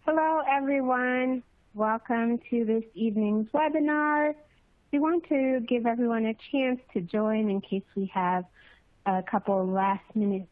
Hello, everyone. Welcome to this evening's webinar. We want to give everyone a chance to join in case we have a couple last-minute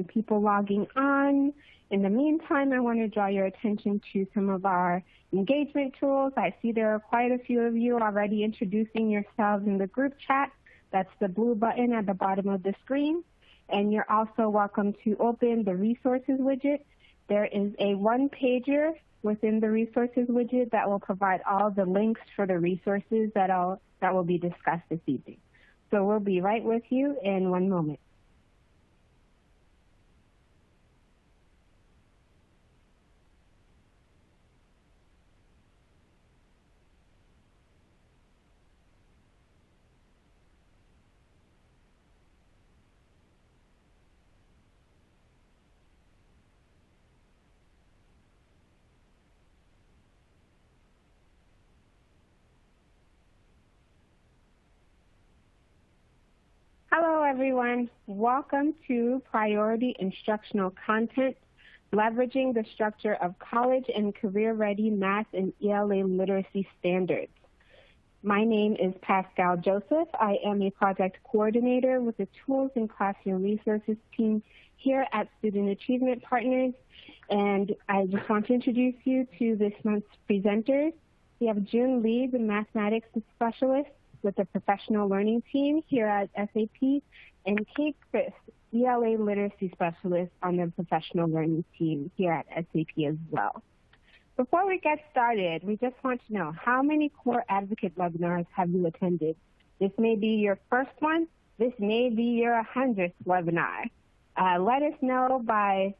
people logging on. In the meantime, I want to draw your attention to some of our engagement tools. I see there are quite a few of you already introducing yourselves in the group chat. That's the blue button at the bottom of the screen. And you're also welcome to open the resources widget. There is a one-pager within the resources widget that will provide all the links for the resources that will be discussed this evening. So we'll be right with you in one moment. Hello, everyone. Welcome to Priority Instructional Content, leveraging the structure of college and career-ready math and ELA literacy standards. My name is Pascal Joseph. I am a project coordinator with the Tools and Classroom Resources team here at Student Achievement Partners. And I just want to introduce you to this month's presenters. We have June Lee, the mathematics specialist with the professional learning team here at SAP, and Kate Chris, ELA literacy specialist on the professional learning team here at SAP as well. Before we get started, we just want to know, how many Core Advocate webinars have you attended? This may be your first one. This may be your 100th webinar. Let us know by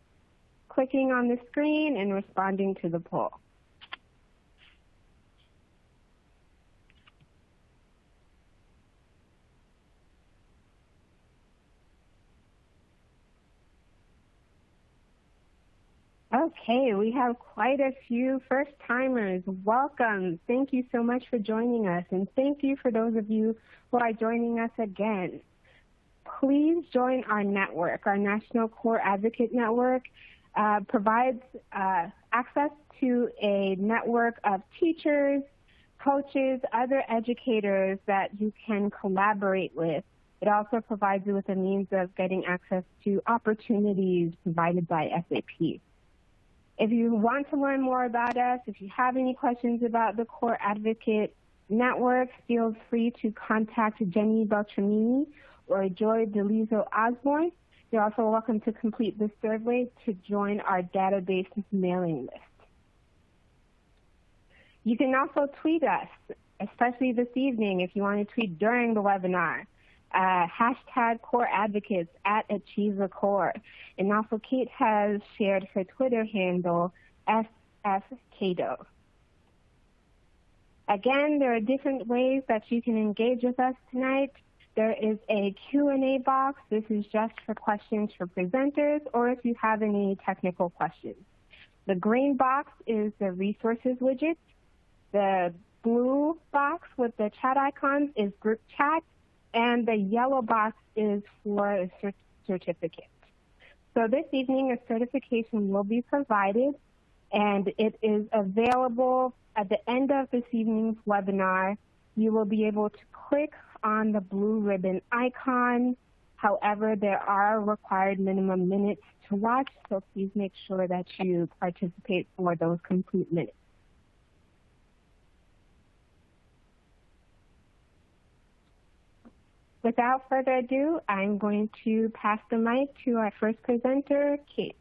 clicking on the screen and responding to the poll. Okay, we have quite a few first-timers. Welcome. Thank you so much for joining us, and thank you for those of you who are joining us again. Please join our network. Our National Core Advocate Network provides access to a network of teachers, coaches, other educators that you can collaborate with. It also provides you with a means of getting access to opportunities provided by SAP. If you want to learn more about us, if you have any questions about the Core Advocate Network, feel free to contact Jenny Beltramini or Joy DeLizo Osborne. You're also welcome to complete the survey to join our database mailing list. You can also tweet us, especially this evening if you want to tweet during the webinar. Hashtag Core Advocates at AchieveACore. And also Kate has shared her Twitter handle, SFCato. Again, there are different ways that you can engage with us tonight. There is a Q&A box. This is just for questions for presenters or if you have any technical questions. The green box is the resources widget. The blue box with the chat icons is group chat. And the yellow box is for a certificate. So this evening, a certification will be provided, and it is available at the end of this evening's webinar. You will be able to click on the blue ribbon icon. However, there are required minimum minutes to watch, so please make sure that you participate for those complete minutes. Without further ado, I'm going to pass the mic to our first presenter, Kate.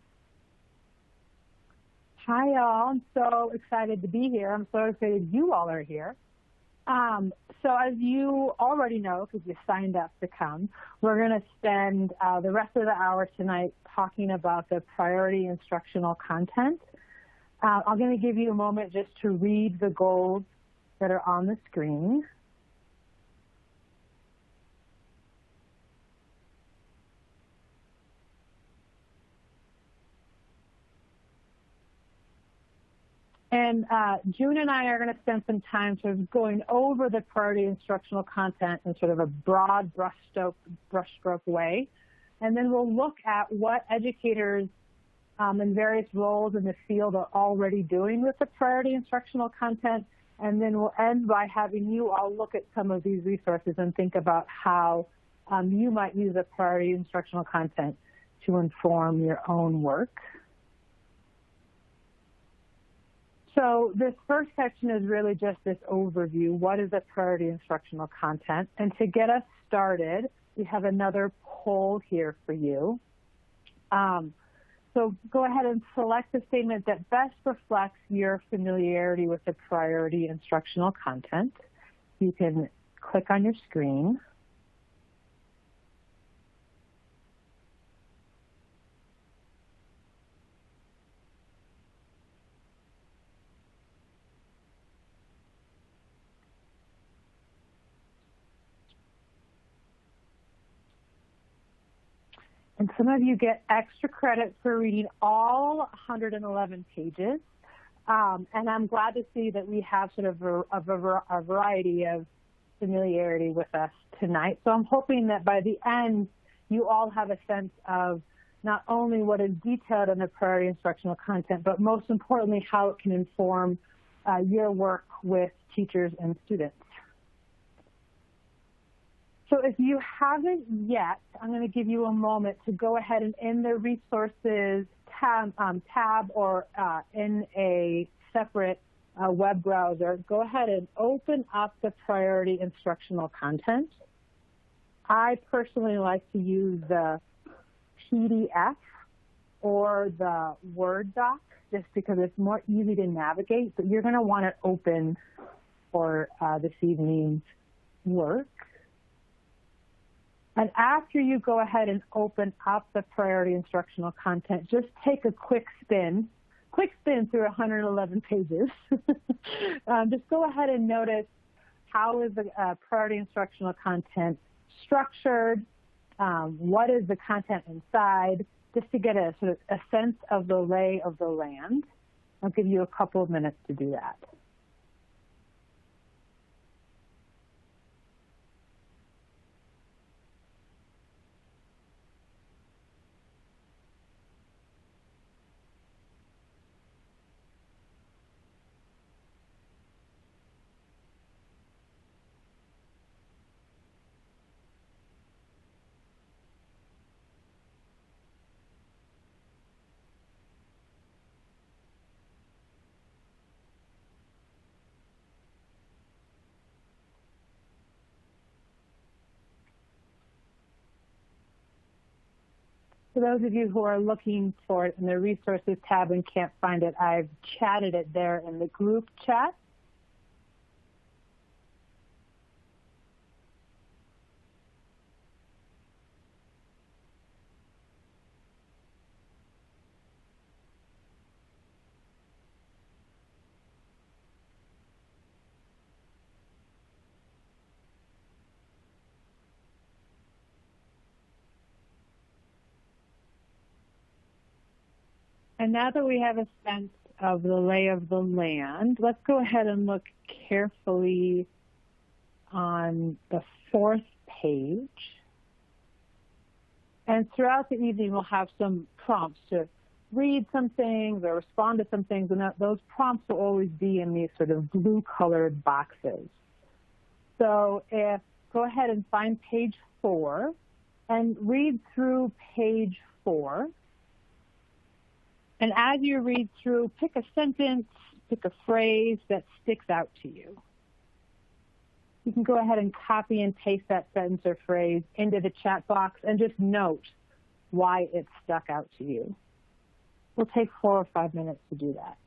Hi, all. I'm so excited to be here. I'm so excited you all are here. So as you already know, because you signed up to come, we're going to spend the rest of the hour tonight talking about the priority instructional content. I'm going to give you a moment just to read the goals that are on the screen. And June and I are going to spend some time sort of going over the priority instructional content in sort of a broad brushstroke way. And then we'll look at what educators and various roles in the field are already doing with the priority instructional content. And then we'll end by having you all look at some of these resources and think about how you might use the priority instructional content to inform your own work. So this first section is really just this overview. What is the priority instructional content? And to get us started, we have another poll here for you. So go ahead and select the statement that best reflects your familiarity with the priority instructional content. You can click on your screen. And some of you get extra credit for reading all 111 pages. And I'm glad to see that we have sort of a variety of familiarity with us tonight. So I'm hoping that by the end, you all have a sense of not only what is detailed in the priority instructional content, but most importantly, how it can inform your work with teachers and students. So if you haven't yet, I'm going to give you a moment to go ahead and in the resources tab or in a separate web browser, go ahead and open up the priority instructional content. I personally like to use the PDF or the Word doc just because it's more easy to navigate, but you're going to want it open for this evening's work. And after you go ahead and open up the priority instructional content, just take a quick spin through 111 pages. Just go ahead and notice how is the priority instructional content structured, what is the content inside, just to get a sort of a sense of the lay of the land. I'll give you a couple of minutes to do that. For those of you who are looking for it in the resources tab and can't find it, I've chatted it there in the group chat. And now that we have a sense of the lay of the land, let's go ahead and look carefully on the 4th page. And throughout the evening, we'll have some prompts to read some things or respond to some things, and those prompts will always be in these sort of blue-colored boxes. So go ahead and find page 4 and read through page 4. And as you read through, pick a sentence, pick a phrase that sticks out to you. You can go ahead and copy and paste that sentence or phrase into the chat box and just note why it stuck out to you. We'll take 4 or 5 minutes to do that.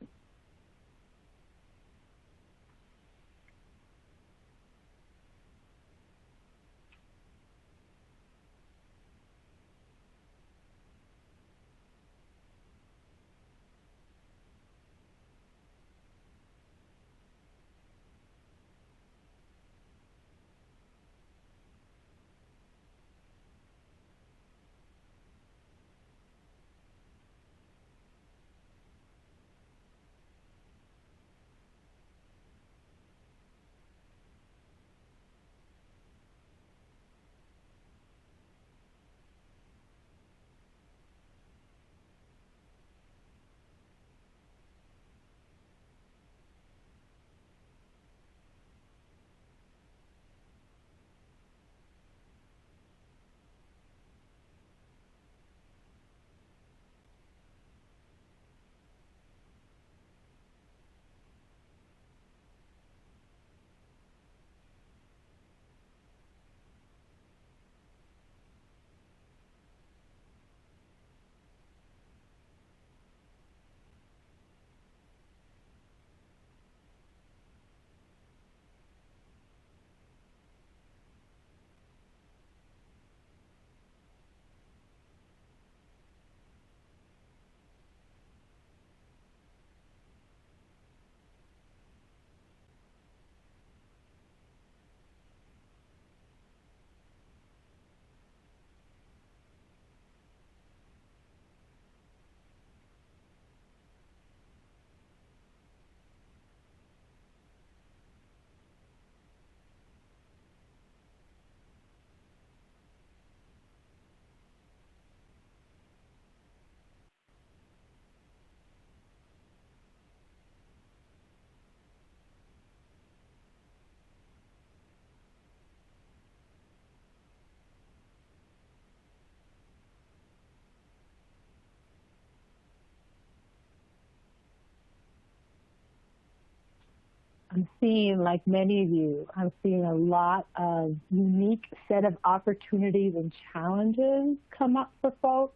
seeing, like many of you, I'm seeing a lot of unique set of opportunities and challenges come up for folks,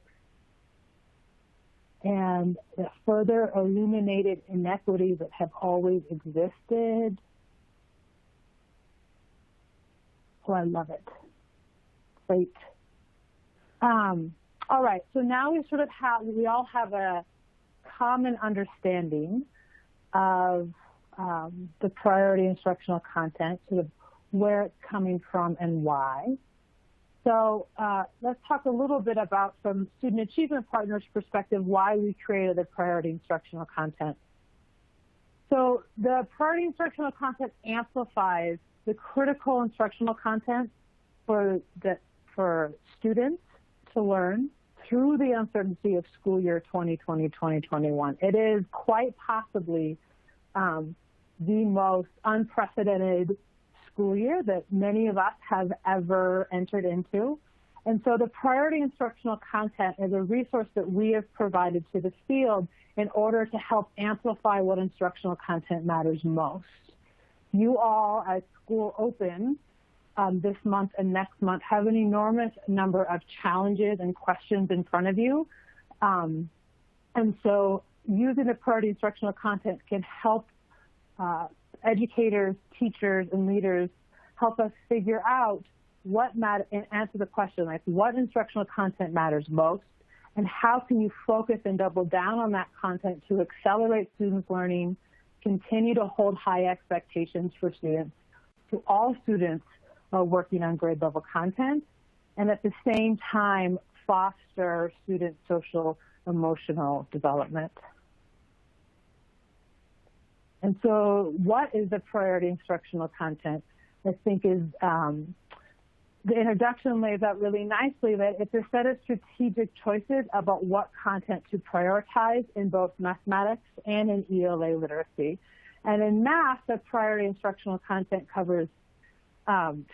and the further illuminated inequities that have always existed. Oh, I love it. Great. All right, so now we all have a common understanding of the priority instructional content, sort of where it's coming from and why. So let's talk a little bit about, from Student Achievement Partners' perspective, why we created the priority instructional content. So the priority instructional content amplifies the critical instructional content for students to learn through the uncertainty of school year 2020-2021. It is quite possibly the most unprecedented school year that many of us have ever entered into. And so the priority instructional content is a resource that we have provided to the field in order to help amplify what instructional content matters most. You all, as school opens this month and next month, have an enormous number of challenges and questions in front of you. And so using the priority instructional content can help educators, teachers, and leaders help us figure out what matters and answer the question, like what instructional content matters most, and how can you focus and double down on that content to accelerate students' learning, continue to hold high expectations for students, to all students working on grade level content, and at the same time foster student social emotional development. And so what is the priority instructional content? I think is the introduction lays out really nicely that it's a set of strategic choices about what content to prioritize in both mathematics and in ELA literacy. And in math, the priority instructional content covers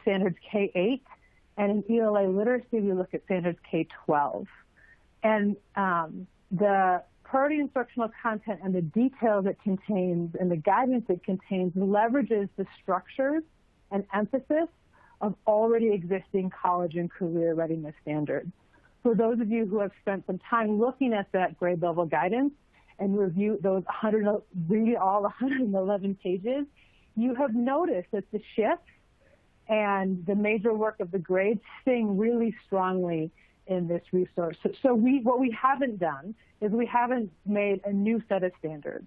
standards K-8, and in ELA literacy, we look at standards K-12. And the priority instructional content and the details it contains and the guidance it contains leverages the structures and emphasis of already existing college and career readiness standards. For those of you who have spent some time looking at that grade level guidance and review those read all 111 pages, you have noticed that the shifts and the major work of the grades sing really strongly in this resource. So what we haven't done is we haven't made a new set of standards.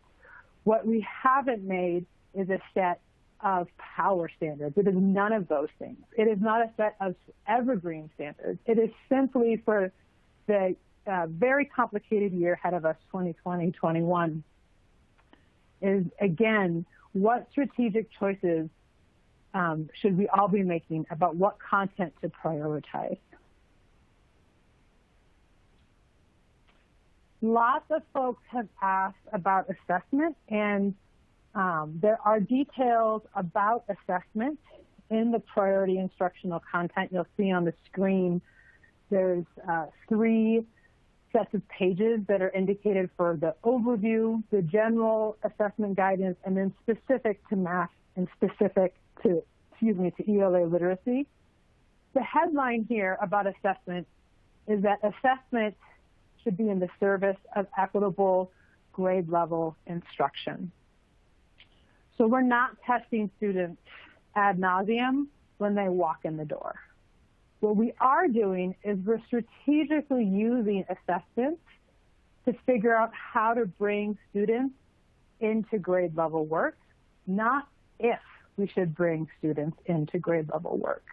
What we haven't made is a set of power standards. It is none of those things. It is not a set of evergreen standards. It is simply for the very complicated year ahead of us, 2020-21, is, again, what strategic choices should we all be making about what content to prioritize? Lots of folks have asked about assessment, and there are details about assessment in the priority instructional content. You'll see on the screen there's 3 sets of pages that are indicated for the overview, the general assessment guidance, and then specific to math and specific to, to ELA literacy. The headline here about assessment is that assessment should be in the service of equitable grade level instruction. So we're not testing students ad nauseum when they walk in the door. What we are doing is we're strategically using assessments to figure out how to bring students into grade level work, not if we should bring students into grade level work.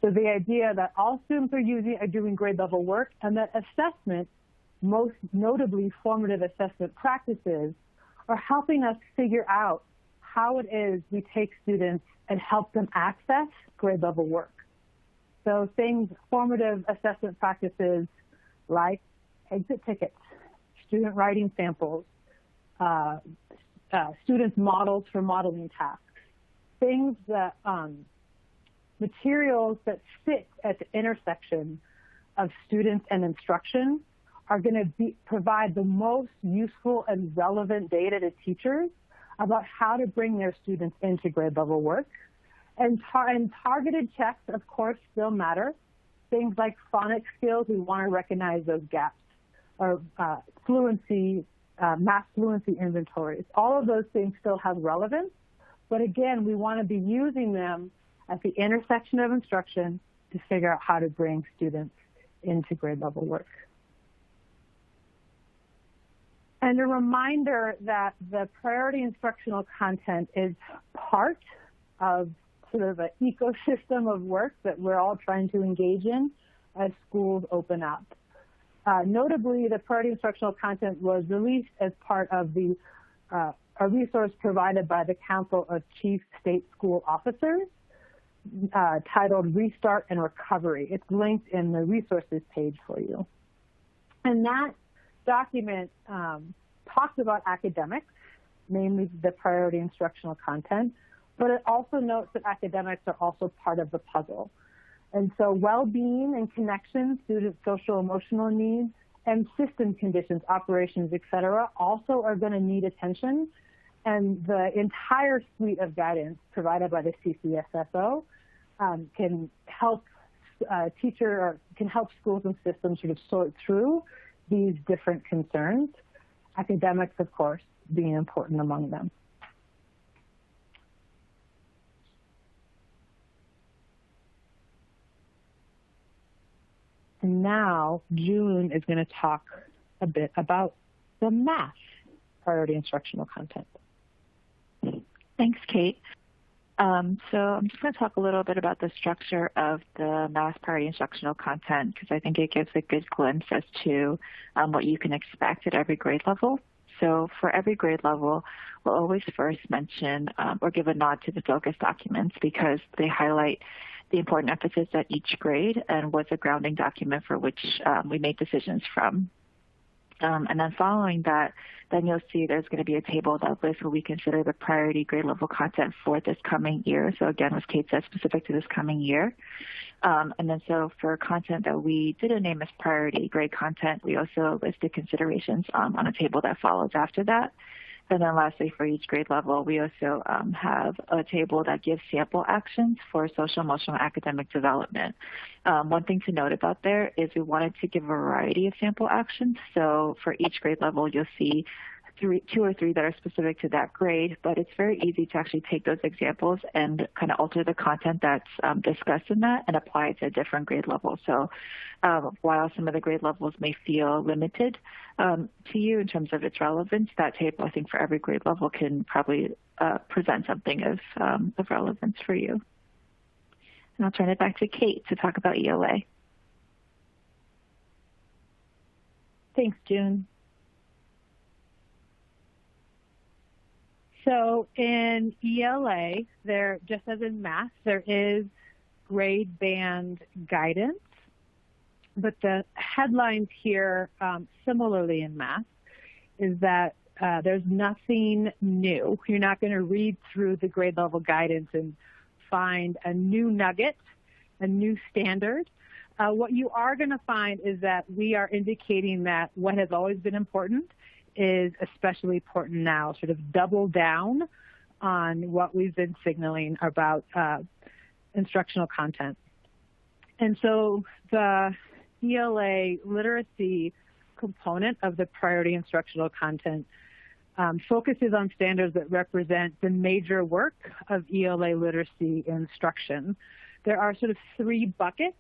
So the idea that all students are doing grade level work, and that assessment, most notably formative assessment practices, are helping us figure out how it is we take students and help them access grade level work. So things, formative assessment practices like exit tickets, student writing samples, students' models for modeling tasks, things that, materials that sit at the intersection of students and instruction are going to provide the most useful and relevant data to teachers about how to bring their students into grade level work. And targeted checks, of course, still matter. Things like phonics skills, we want to recognize those gaps, or fluency, math fluency inventories. All of those things still have relevance, but again, we want to be using them at the intersection of instruction to figure out how to bring students into grade level work. And a reminder that the priority instructional content is part of sort of an ecosystem of work that we're all trying to engage in as schools open up. Notably, the priority instructional content was released as part of a resource provided by the Council of Chief State School Officers titled Restart and Recovery. It's linked in the resources page for you. And that document talks about academics, namely the priority instructional content, but it also notes that academics are also part of the puzzle. And so well-being and connections, student social emotional needs, and system conditions, operations, et cetera, also are going to need attention. And the entire suite of guidance provided by the CCSSO can help can help schools and systems sort of sort through these different concerns, academics, of course, being important among them. And now June is going to talk a bit about the math priority instructional content. Thanks, Kate. So I'm just going to talk a little bit about the structure of the math priority instructional content because I think it gives a good glimpse as to what you can expect at every grade level. So for every grade level, we'll always first mention or give a nod to the focus documents because they highlight the important emphasis at each grade and was a grounding document for which we made decisions from. And then following that, then you'll see there's going to be a table that lists what we consider the priority grade level content for this coming year. So again, as Kate said, specific to this coming year. And then so for content that we didn't name as priority grade content, we also listed considerations on a table that follows after that. And then lastly, for each grade level, we also have a table that gives sample actions for social, emotional, and academic development. One thing to note about there is we wanted to give a variety of sample actions. So for each grade level, you'll see two or three that are specific to that grade, but it's very easy to actually take those examples and kind of alter the content that's discussed in that and apply it to a different grade level. So while some of the grade levels may feel limited to you in terms of its relevance, that table, I think, for every grade level can probably present something of relevance for you. And I'll turn it back to Kate to talk about ELA. Thanks, June. So in ELA, just as in math, there is grade band guidance, but the headlines here, similarly in math, is that there's nothing new. You're not going to read through the grade level guidance and find a new nugget, a new standard. What you are going to find is that we are indicating that what has always been important is especially important now, sort of double down on what we've been signaling about instructional content. And so the ELA literacy component of the priority instructional content focuses on standards that represent the major work of ELA literacy instruction. There are sort of three buckets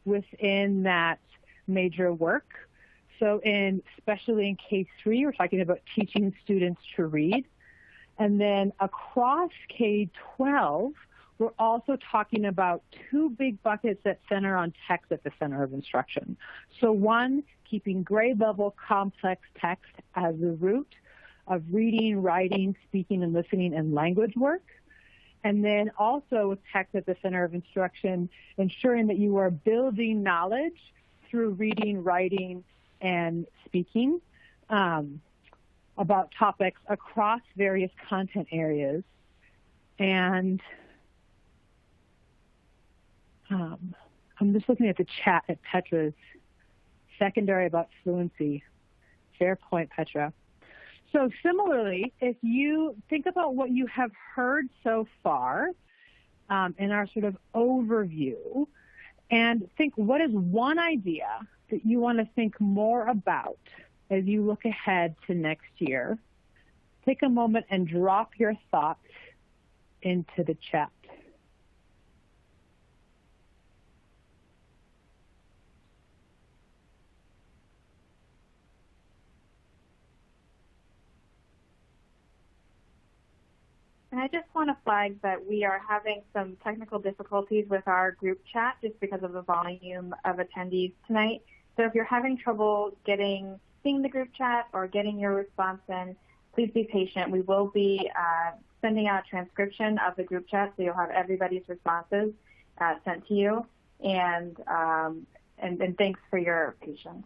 within that major work. So especially in K-3, we're talking about teaching students to read. And then across K-12, we're also talking about two big buckets that center on text at the center of instruction. So one, keeping grade level complex text as the root of reading, writing, speaking, and listening and language work. And then also with text at the center of instruction, ensuring that you are building knowledge through reading, writing, and speaking about topics across various content areas. And I'm just looking at the chat at Petra's secondary about fluency. Fair point, Petra. So similarly, if you think about what you have heard so far in our sort of overview, and think, what is one idea that you want to think more about as you look ahead to next year? Take a moment and drop your thoughts into the chat. And I just want to flag that we are having some technical difficulties with our group chat just because of the volume of attendees tonight. So if you're having trouble seeing the group chat or getting your response in, please be patient. We will be sending out a transcription of the group chat, so you'll have everybody's responses sent to you. And thanks for your patience.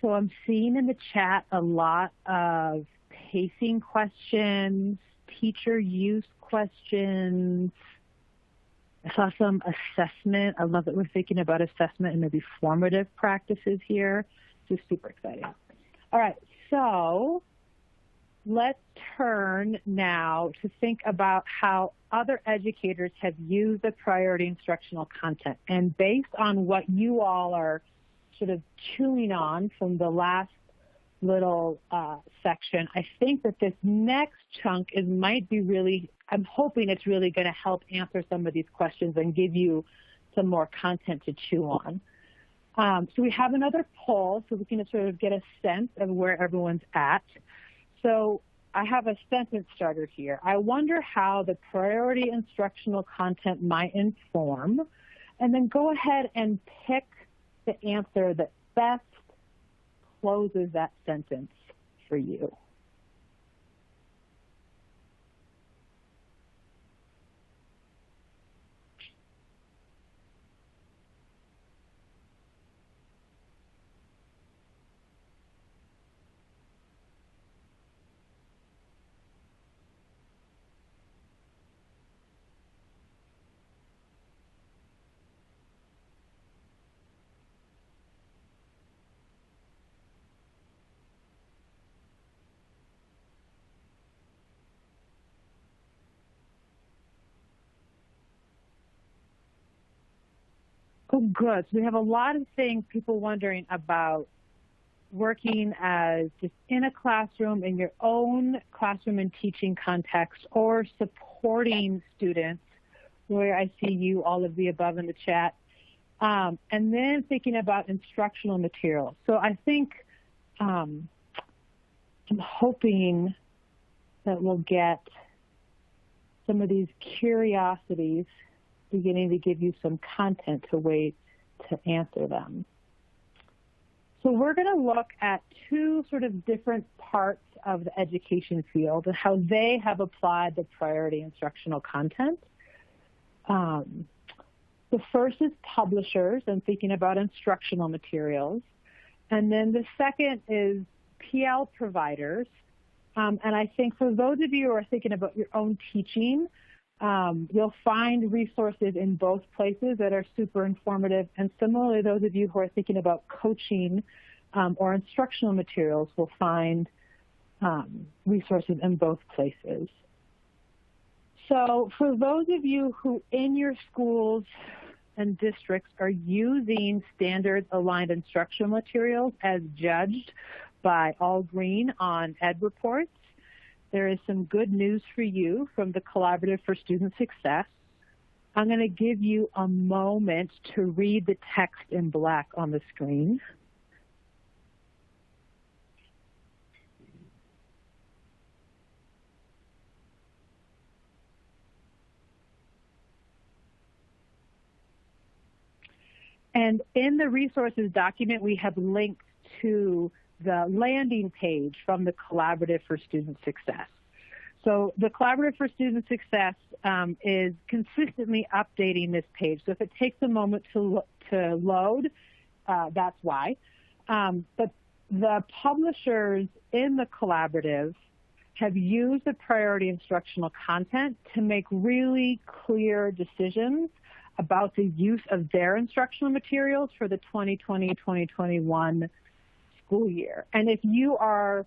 So I'm seeing in the chat a lot of pacing questions, teacher use questions. I saw some assessment. I love that we're thinking about assessment and maybe formative practices here. This is super exciting. All right, so let's turn now to think about how other educators have used the priority instructional content. And based on what you all are sort of chewing on from the last little section, I think that this next chunk I'm hoping it's really going to help answer some of these questions and give you some more content to chew on. So we have another poll so we can sort of get a sense of where everyone's at. So I have a sentence starter here. I wonder how the priority instructional content might inform, and then go ahead and pick the answer that best closes that sentence for you. Oh, good. So we have a lot of things, people wondering about working as just in a classroom, in your own classroom and teaching context, or supporting students, where I see you, all of the above in the chat, and then thinking about instructional materials. So I think I'm hoping that we'll get some of these curiosities beginning to give you some content to wait to answer them. So we're going to look at two sort of different parts of the education field and how they have applied the priority instructional content. The first is publishers and thinking about instructional materials. And then the second is PL providers. And I think for those of you who are thinking about your own teaching, you'll find resources in both places that are super informative. And similarly, those of you who are thinking about coaching or instructional materials will find resources in both places. So for those of you who in your schools and districts are using standards-aligned instructional materials as judged by All Green on Ed Reports, there is some good news for you from the Collaborative for Student Success. I'm going to give you a moment to read the text in black on the screen. And in the resources document, we have linked to the landing page from the Collaborative for Student Success. So the Collaborative for Student Success is consistently updating this page. So if it takes a moment to load, that's why. But the publishers in the Collaborative have used the priority instructional content to make really clear decisions about the use of their instructional materials for the 2020-2021 school year. And if you are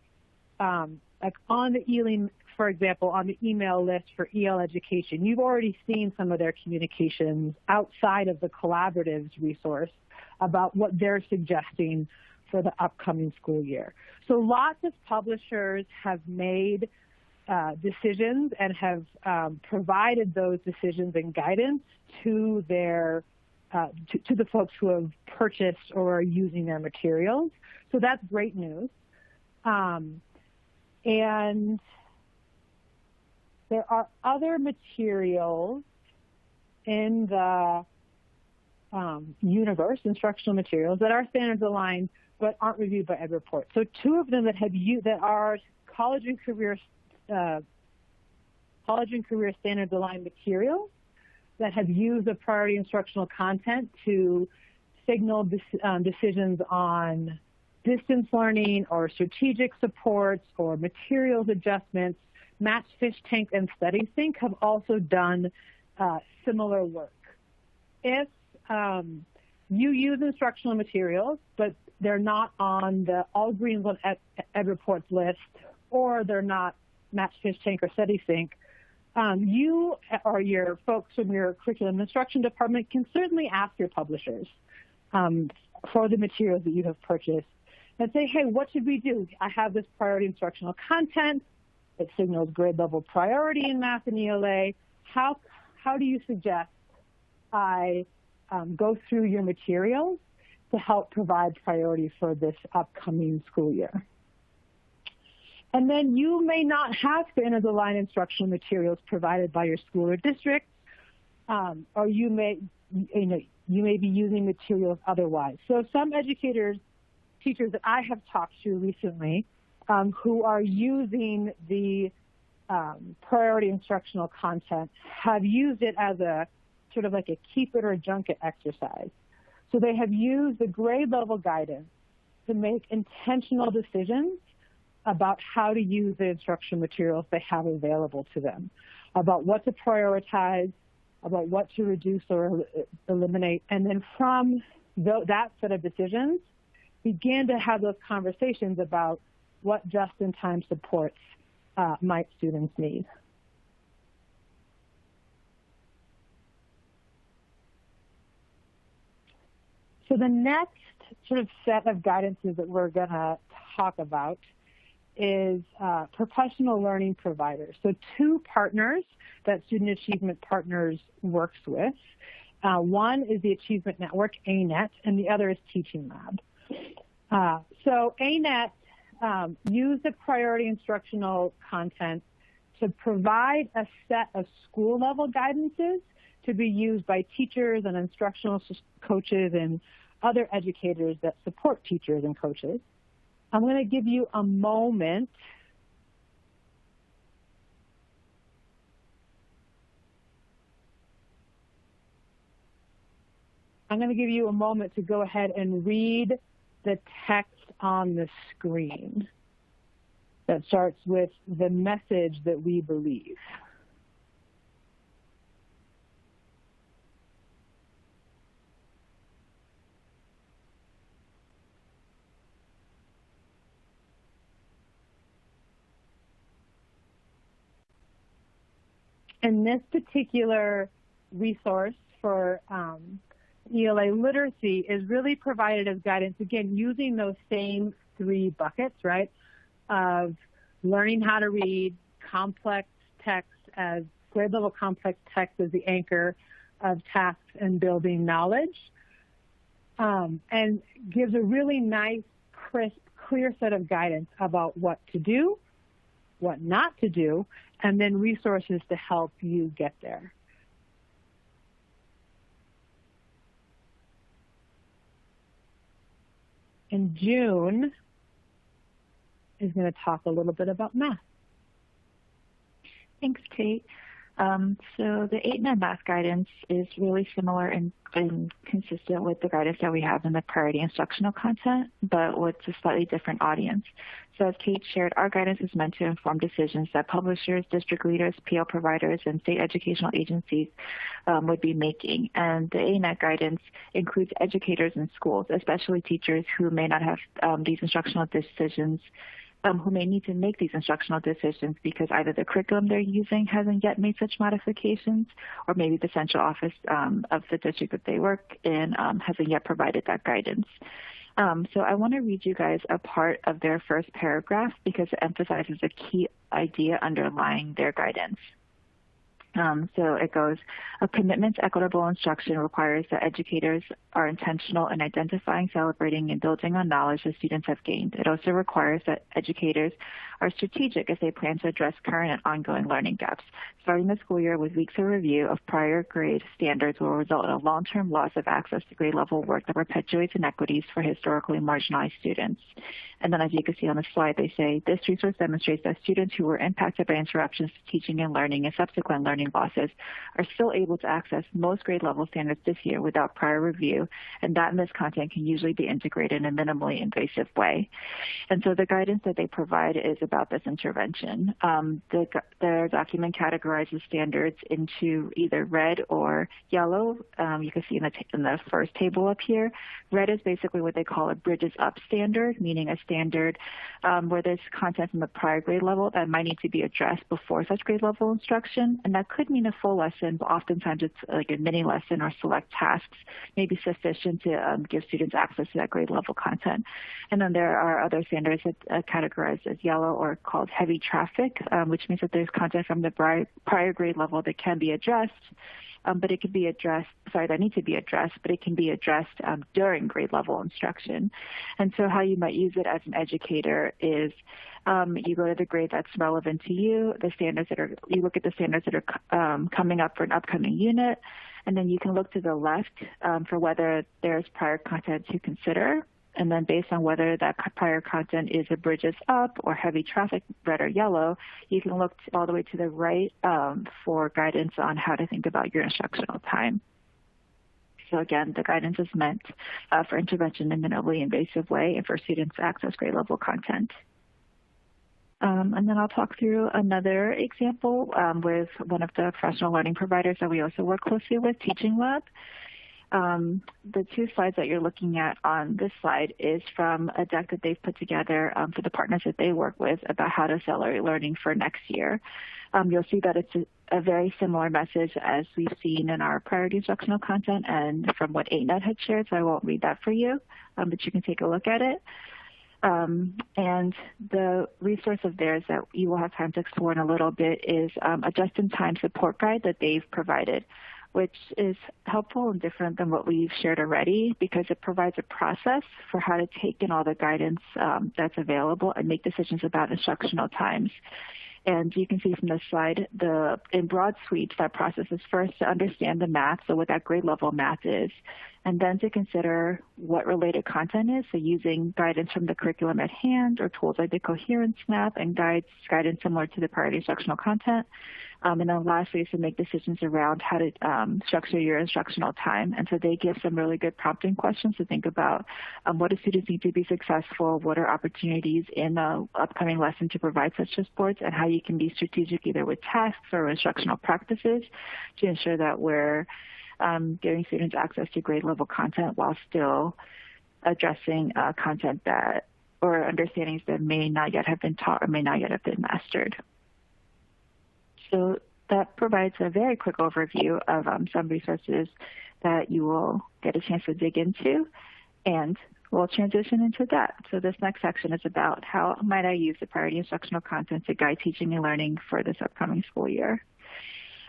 like on the ELE, for example, on the email list for EL education, you've already seen some of their communications outside of the Collaborative's resource about what they're suggesting for the upcoming school year. So lots of publishers have made decisions and have provided those decisions and guidance to their to the folks who have purchased or are using their materials. So that's great news. And there are other materials in the universe, instructional materials, that are standards aligned but aren't reviewed by EdReport. So two of them that are college and career standards aligned materials that have used the priority instructional content to signal decisions on distance learning or strategic supports or materials adjustments. Match, Fish Tank, and StudySync have also done similar work. If you use instructional materials, but they're not on the All Greens on EdReport's list, or they're not Match, Fish Tank, or StudySync, you or your folks from your curriculum instruction department can certainly ask your publishers for the materials that you have purchased and say, hey, what should we do? I have this priority instructional content. It signals grade level priority in math and ELA. How do you suggest I go through your materials to help provide priority for this upcoming school year? And then you may not have standards aligned instructional materials provided by your school or district, or you may be using materials otherwise. So some teachers that I have talked to recently who are using the priority instructional content have used it as a sort of like a keep it or junk it exercise. So they have used the grade level guidance to make intentional decisions about how to use the instructional materials they have available to them, about what to prioritize, about what to reduce or eliminate, and then from that set of decisions, begin to have those conversations about what just-in-time supports might students need. So the next sort of set of guidances that we're going to talk about is professional learning providers. So two partners that Student Achievement Partners works with. One is the Achievement Network, ANET, and the other is Teaching Lab. So ANET used the priority instructional content to provide a set of school-level guidances to be used by teachers and instructional coaches and other educators that support teachers and coaches. I'm going to give you a moment to go ahead and read the text on the screen that starts with the message that we believe. And this particular resource for ELA literacy is really provided as guidance, again, using those same three buckets, right, of learning how to read, complex text as grade-level complex text as the anchor of tasks and building knowledge, and gives a really nice, crisp, clear set of guidance about what to do, what not to do, and then resources to help you get there. And June is going to talk a little bit about math. Thanks, Kate. So the 8-9 math guidance is really similar and consistent with the guidance that we have in the priority instructional content, but with a slightly different audience. So as Kate shared, our guidance is meant to inform decisions that publishers, district leaders, PL providers, and state educational agencies would be making. And the ANET guidance includes educators in schools, especially teachers who may not have these instructional decisions, who may need to make these instructional decisions because either the curriculum they're using hasn't yet made such modifications, or maybe the central office of the district that they work in hasn't yet provided that guidance. So I want to read you guys a part of their first paragraph because it emphasizes a key idea underlying their guidance. So it goes, a commitment to equitable instruction requires that educators are intentional in identifying, celebrating, and building on knowledge that students have gained. It also requires that educators are strategic as they plan to address current and ongoing learning gaps. Starting the school year with weeks of review of prior grade standards will result in a long-term loss of access to grade-level work that perpetuates inequities for historically marginalized students. And then as you can see on the slide, they say, this resource demonstrates that students who were impacted by interruptions to teaching and learning and subsequent learning losses are still able to access most grade-level standards this year without prior review, and that missed content can usually be integrated in a minimally invasive way. And so the guidance that they provide is about this intervention. Their document categorizes standards into either red or yellow. You can see in the first table up here. Red is basically what they call a bridges up standard, meaning a standard where there's content from the prior grade level that might need to be addressed before such grade level instruction. And that could mean a full lesson, but oftentimes it's like a mini lesson or select tasks may be sufficient to give students access to that grade level content. And then there are other standards that are categorized as yellow or called heavy traffic, which means that there's content from the prior grade level that can be addressed, but it can be addressed, that need to be addressed, but it can be addressed during grade level instruction. And so how you might use it as an educator is you go to the grade that's relevant to you, you look at the standards that are coming up for an upcoming unit, and then you can look to the left for whether there's prior content to consider. And then based on whether that prior content is a bridges up or heavy traffic, red or yellow, you can look all the way to the right for guidance on how to think about your instructional time. So again, the guidance is meant for intervention in a minimally invasive way and for students to access grade level content. And then I'll talk through another example with one of the professional learning providers that we also work closely with, Teaching Lab. The two slides that you're looking at on this slide is from a deck that they've put together for the partners that they work with about how to accelerate learning for next year. You'll see that it's a very similar message as we've seen in our priority instructional content and from what ANET had shared, so I won't read that for you, but you can take a look at it. And the resource of theirs that you will have time to explore in a little bit is a just-in-time support guide that they've provided, which is helpful and different than what we've shared already because it provides a process for how to take in all the guidance that's available and make decisions about instructional times. And you can see from this slide, in broad sweeps, that process is first to understand the math, so what that grade level math is, and then to consider what related content is, so using guidance from the curriculum at hand or tools like the coherence map and guidance similar to the priority instructional content. And then lastly is to make decisions around how to structure your instructional time. And so they give some really good prompting questions to think about what do students need to be successful, what are opportunities in the upcoming lesson to provide such supports, and how you can be strategic either with tasks or instructional practices to ensure that we're giving students access to grade level content while still addressing content that or understandings that may not yet have been taught or may not yet have been mastered. So that provides a very quick overview of some resources that you will get a chance to dig into, and we'll transition into that. So this next section is about how might I use the priority instructional content to guide teaching and learning for this upcoming school year.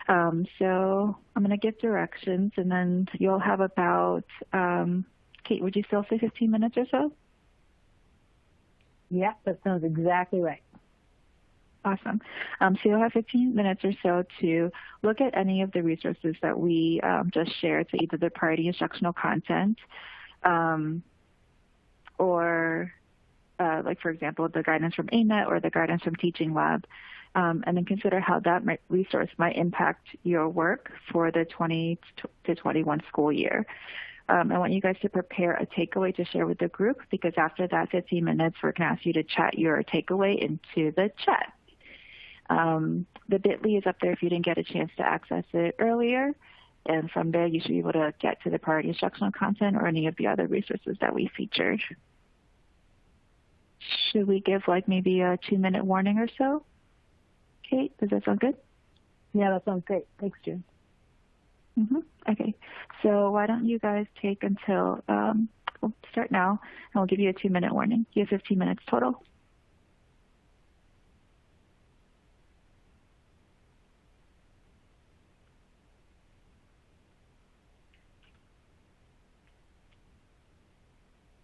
So I'm going to give directions, and then you'll have about, Kate, would you still say 15 minutes or so? Yeah, that sounds exactly right. Awesome. So you'll have 15 minutes or so to look at any of the resources that we just shared, so either the priority instructional content or like for example, the guidance from ANET or the guidance from Teaching Lab, and then consider how that resource might impact your work for the 20 to 21 school year. I want you guys to prepare a takeaway to share with the group, because after that 15 minutes, we're going to ask you to chat your takeaway into the chat. The bit.ly is up there if you didn't get a chance to access it earlier. And from there, you should be able to get to the priority instructional content or any of the other resources that we featured. Should we give like maybe a 2-minute warning or so? Kate, does that sound good? Yeah, that sounds great. Thanks, June. Okay, so why don't you guys take until, we'll start now, and we'll give you a 2-minute warning. You have 15 minutes total.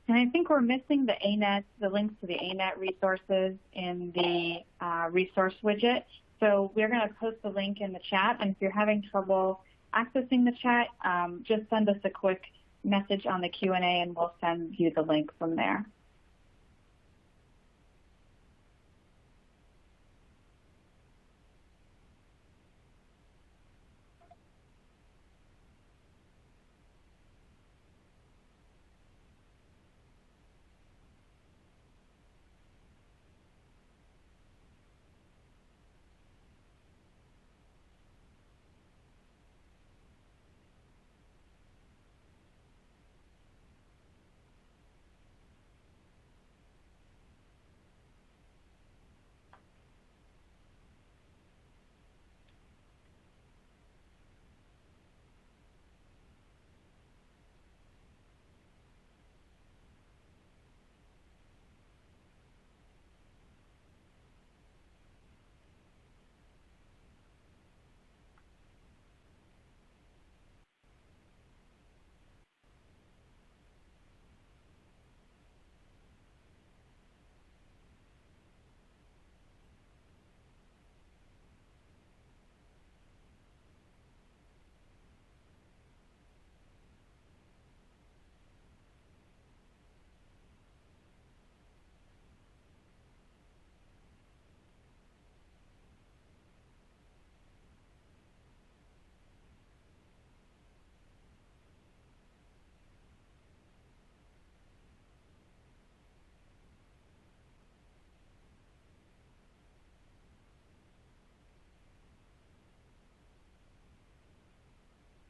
And I think we're missing the ANET, the links to the ANET resources in the resource widget. So we're going to post the link in the chat. And if you're having trouble accessing the chat, just send us a quick message on the Q&A and we'll send you the link from there.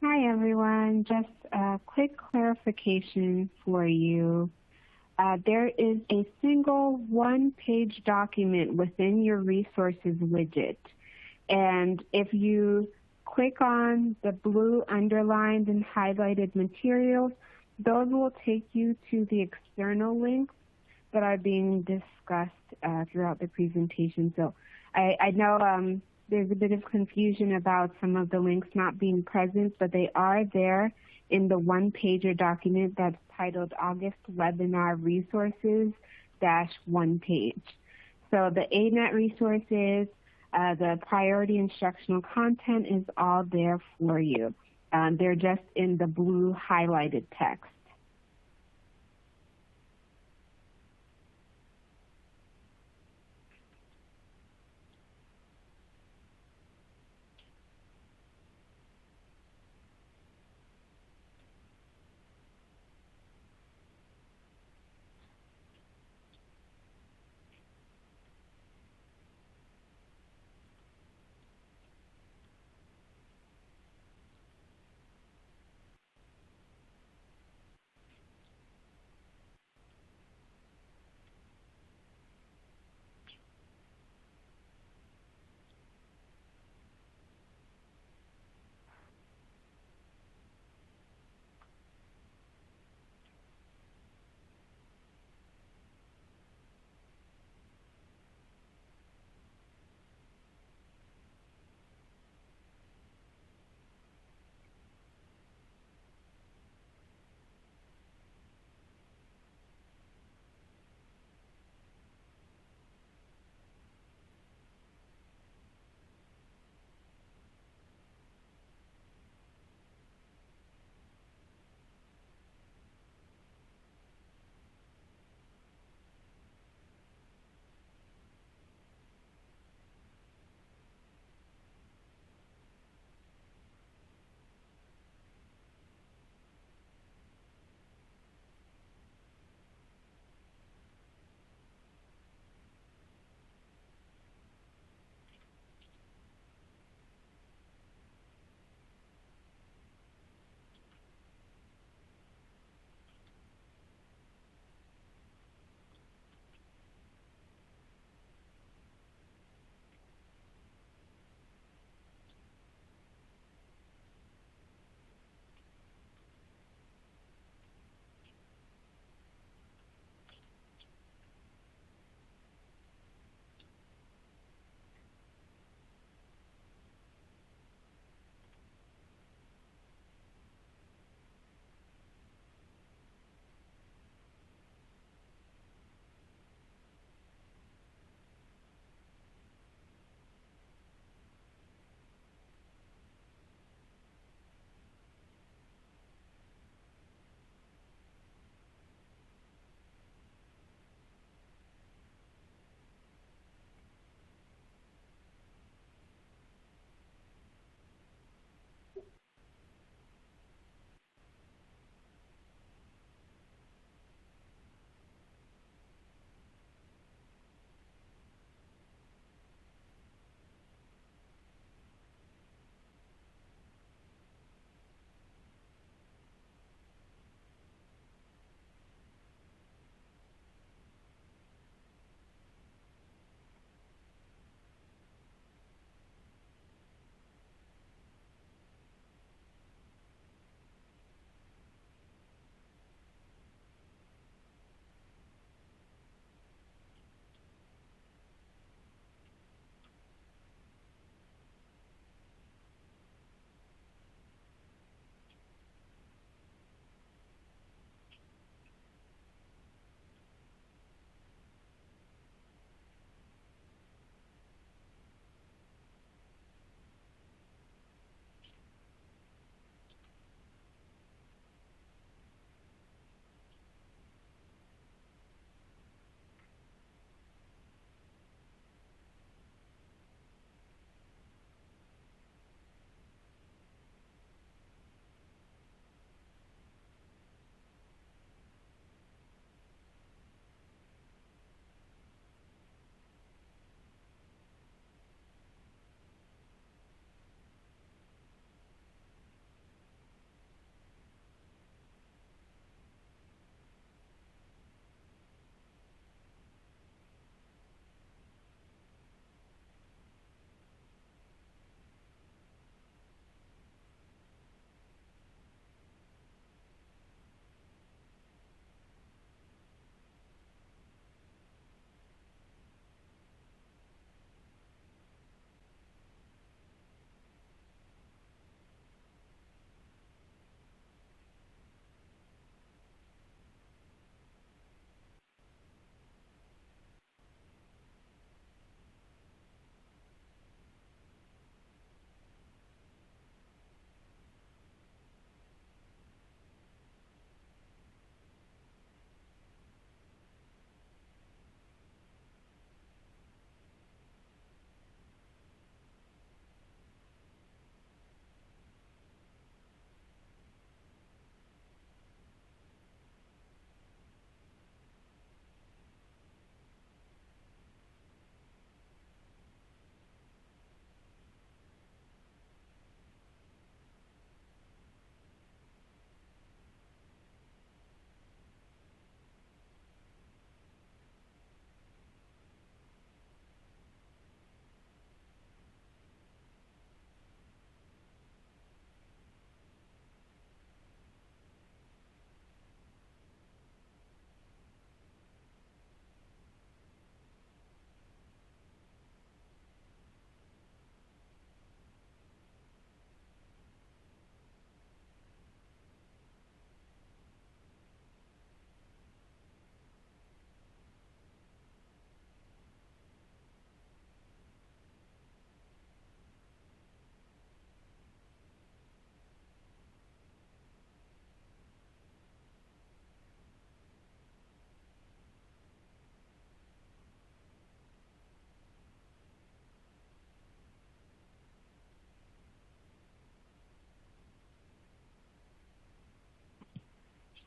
Hi, everyone. Just a quick clarification for you. There is a single one-page document within your resources widget. And if you click on the blue underlined and highlighted materials, those will take you to the external links that are being discussed throughout the presentation. So I know there's a bit of confusion about some of the links not being present, but they are there in the one-pager document that's titled August Webinar Resources -1 page. So the ANET resources, the priority instructional content is all there for you. They're just in the blue highlighted text.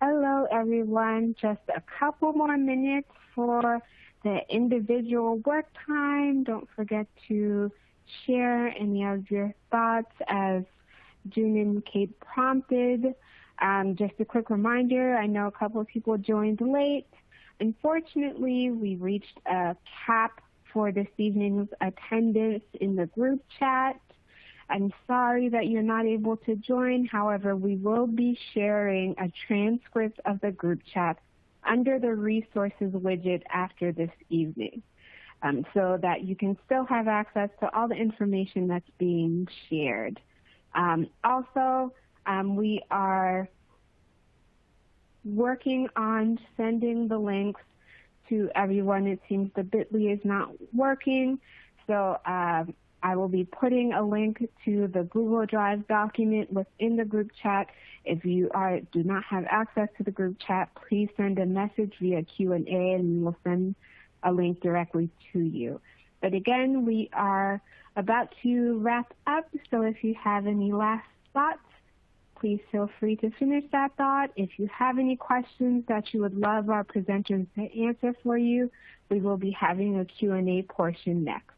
Hello, everyone. Just a couple more minutes for the individual work time. Don't forget to share any of your thoughts as June and Kate prompted. Just a quick reminder, I know a couple of people joined late. Unfortunately, we reached a cap for this evening's attendance in the group chat. I'm sorry that you're not able to join. However, we will be sharing a transcript of the group chat under the resources widget after this evening, so that you can still have access to all the information that's being shared. Also, we are working on sending the links to everyone. It seems the bit.ly is not working, so I will be putting a link to the Google Drive document within the group chat. If you do not have access to the group chat, please send a message via Q&A and we'll send a link directly to you. But again, we are about to wrap up, so if you have any last thoughts, please feel free to finish that thought. If you have any questions that you would love our presenters to answer for you, we will be having a Q&A portion next.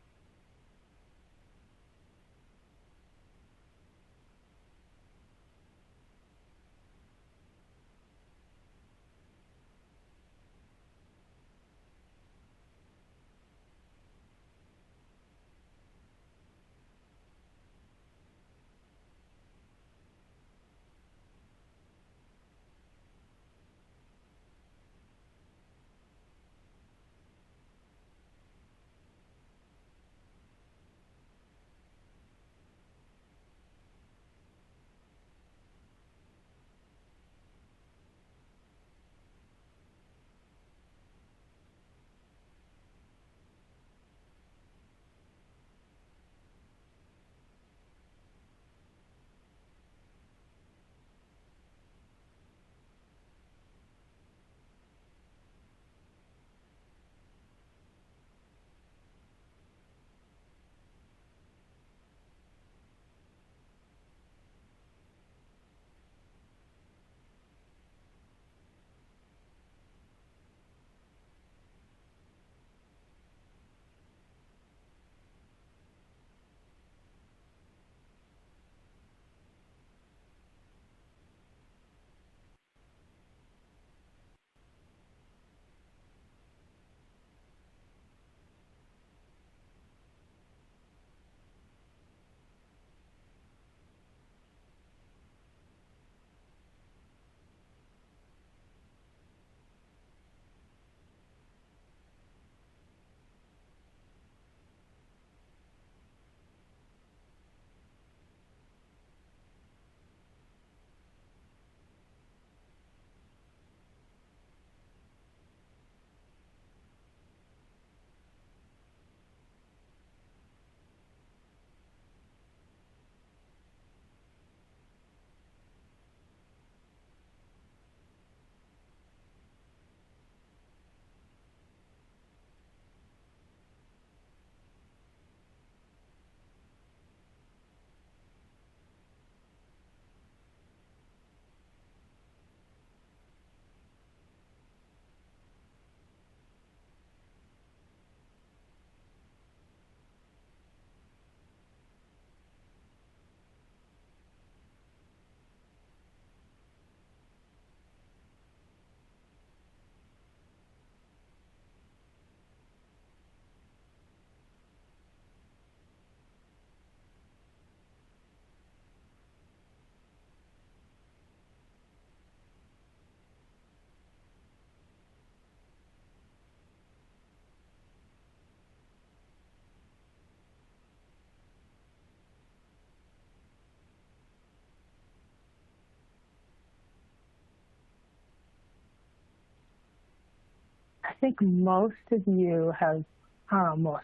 I think most of you have,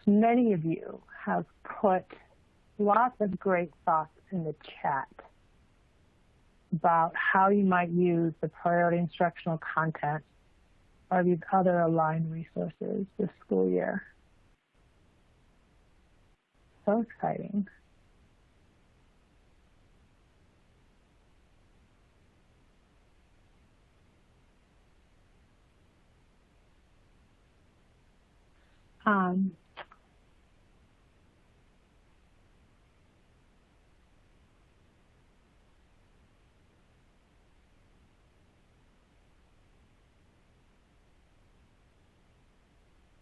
many of you have put lots of great thoughts in the chat about how you might use the priority instructional content or these other aligned resources this school year. So exciting.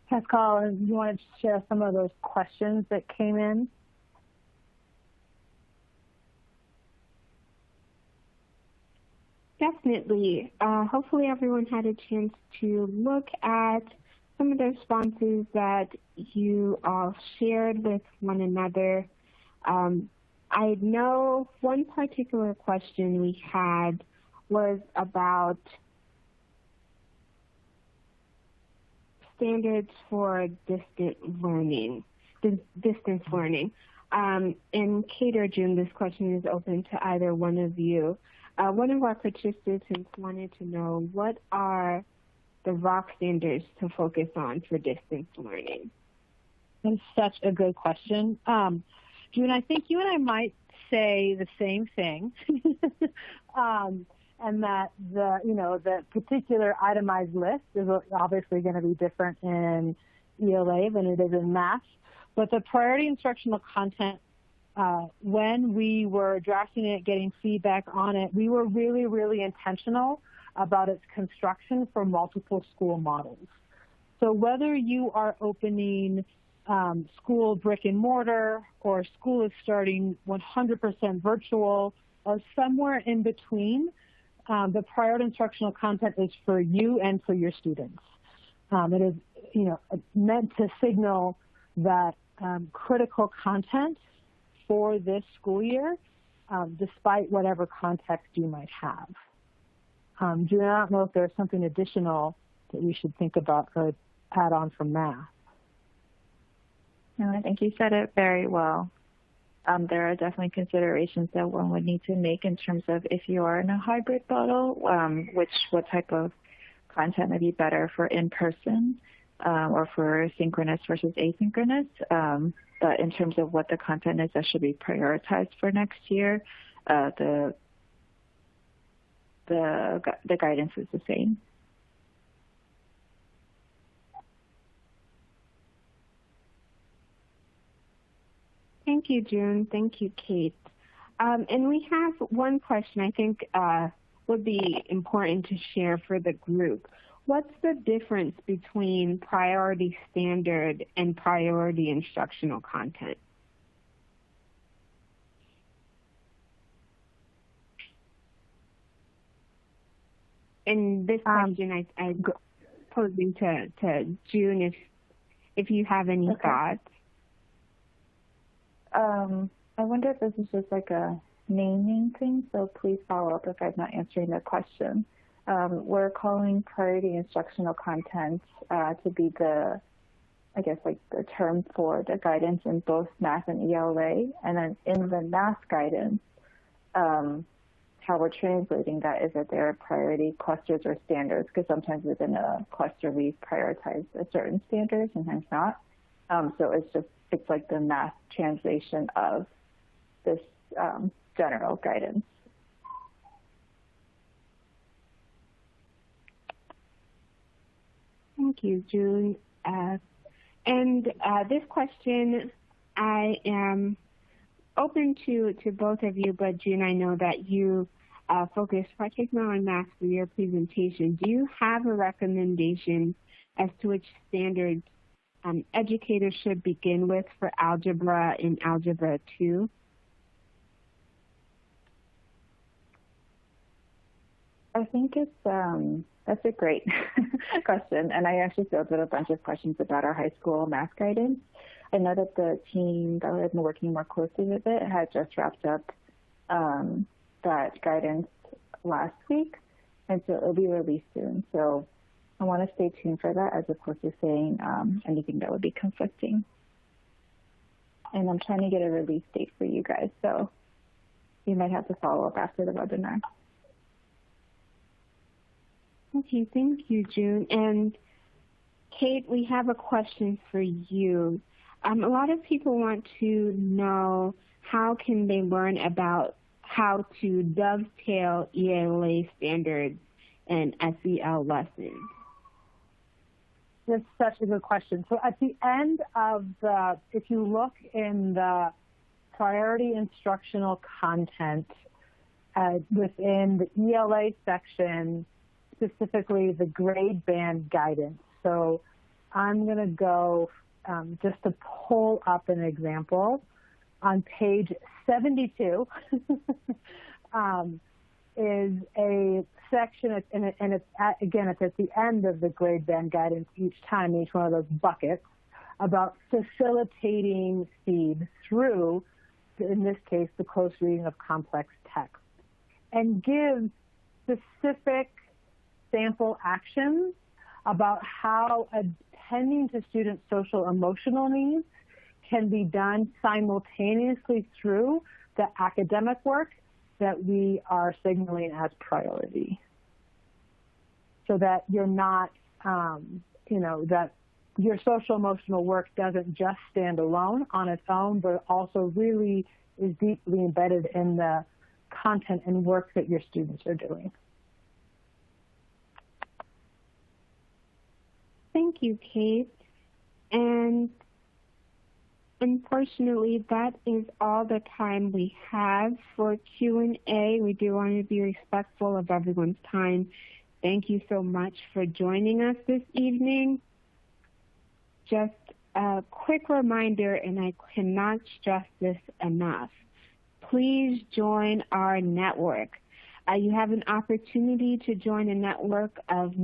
Pascal, you want to share some of those questions that came in? Definitely. Hopefully everyone had a chance to look at some of the responses that you all shared with one another. I know one particular question we had was about standards for distance learning. And Kate or June, this question is open to either one of you. One of our participants wanted to know, what are the ROC standards to focus on for distance learning? That's such a good question. June, I think you and I might say the same thing, and that the particular itemized list is obviously going to be different in ELA than it is in math. But the priority instructional content, when we were drafting it, getting feedback on it, we were really, really intentional about its construction for multiple school models. So whether you are opening school brick and mortar, or school is starting 100% virtual, or somewhere in between, the priority instructional content is for you and for your students. It is, meant to signal that critical content for this school year, despite whatever context you might have. June, I don't know if there's something additional that we should think about or add on from math. No, I think you said it very well. There are definitely considerations that one would need to make in terms of, if you are in a hybrid model, what type of content would be better for in-person or for synchronous versus asynchronous. But in terms of what the content is that should be prioritized for next year, the guidance is the same. Thank you, June. Thank you, Kate. And we have one question I think would be important to share for the group. What's the difference between priority standard and priority instructional content? And this question I'm posing to June, if you have any thoughts. I wonder if this is just like a naming thing, so please follow up if I'm not answering the question. We're calling priority instructional content to be the term for the guidance in both math and ELA. And then in the math guidance, how we're translating that is that there are priority clusters or standards, because sometimes within a cluster we prioritize a certain standard, sometimes not. So it's like the math translation of this general guidance. Thank you, June. And this question, I am open to both of you, but June, I know that you focus particularly on math for your presentation. Do you have a recommendation as to which standards educators should begin with for algebra and algebra 2? I think that's a great question, and I actually fielded a bunch of questions about our high school math guidance. I know that the team that has been working more closely with it had just wrapped up that guidance last week, and so it'll be released soon. So I want to stay tuned for that, as opposed to saying anything that would be conflicting. And I'm trying to get a release date for you guys, so you might have to follow up after the webinar. Okay, thank you, June. And Kate, we have a question for you. A lot of people want to know, how can they learn about how to dovetail ELA standards and SEL lessons? That's such a good question. So at the end of if you look in the Priority Instructional Content within the ELA section, specifically the grade band guidance. So I'm going to go just to pull up an example. On page 72 is a section, and it's at the end of the grade band guidance each time, each one of those buckets, about facilitating SEED through, in this case, the close reading of complex text, and gives specific sample actions about how attending to students' social emotional needs can be done simultaneously through the academic work that we are signaling as priority. So that you're not, that your social emotional work doesn't just stand alone on its own, but also really is deeply embedded in the content and work that your students are doing. Thank you, Kate. And unfortunately, that is all the time we have for Q&A. We do want to be respectful of everyone's time. Thank you so much for joining us this evening. Just a quick reminder, and I cannot stress this enough, please join our network. You have an opportunity to join a network of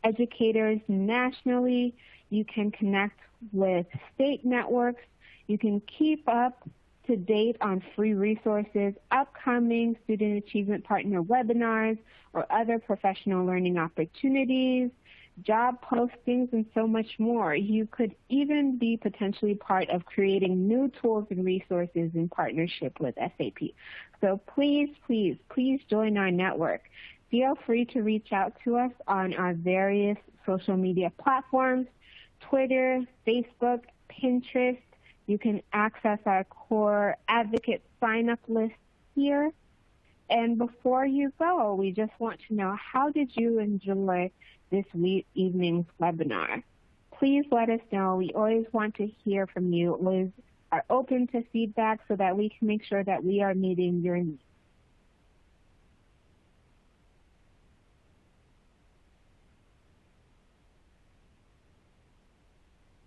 educators nationally. You can connect with state networks. You can keep up to date on free resources, upcoming Student Achievement Partner webinars, or other professional learning opportunities, job postings, and so much more. You could even be potentially part of creating new tools and resources in partnership with SAP. So please, please, please join our network. Feel free to reach out to us on our various social media platforms, Twitter, Facebook, Pinterest. You can access our core advocate sign-up list here. And before you go, we just want to know, how did you enjoy this evening's webinar? Please let us know. We always want to hear from you. Always are open to feedback so that we can make sure that we are meeting your needs.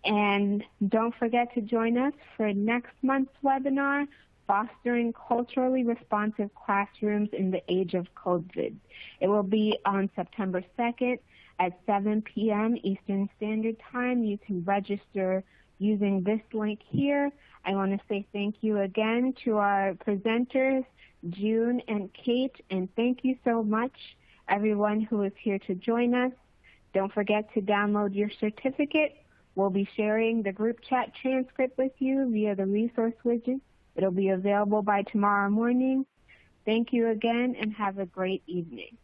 And don't forget to join us for next month's webinar, Fostering Culturally Responsive Classrooms in the Age of COVID. It will be on September 2nd at 7 p.m. Eastern Standard Time. You can register using this link here. I want to say thank you again to our presenters, June and Kate, and thank you so much, everyone who is here to join us. Don't forget to download your certificate. We'll be sharing the group chat transcript with you via the resource widget. It'll be available by tomorrow morning. Thank you again, and have a great evening.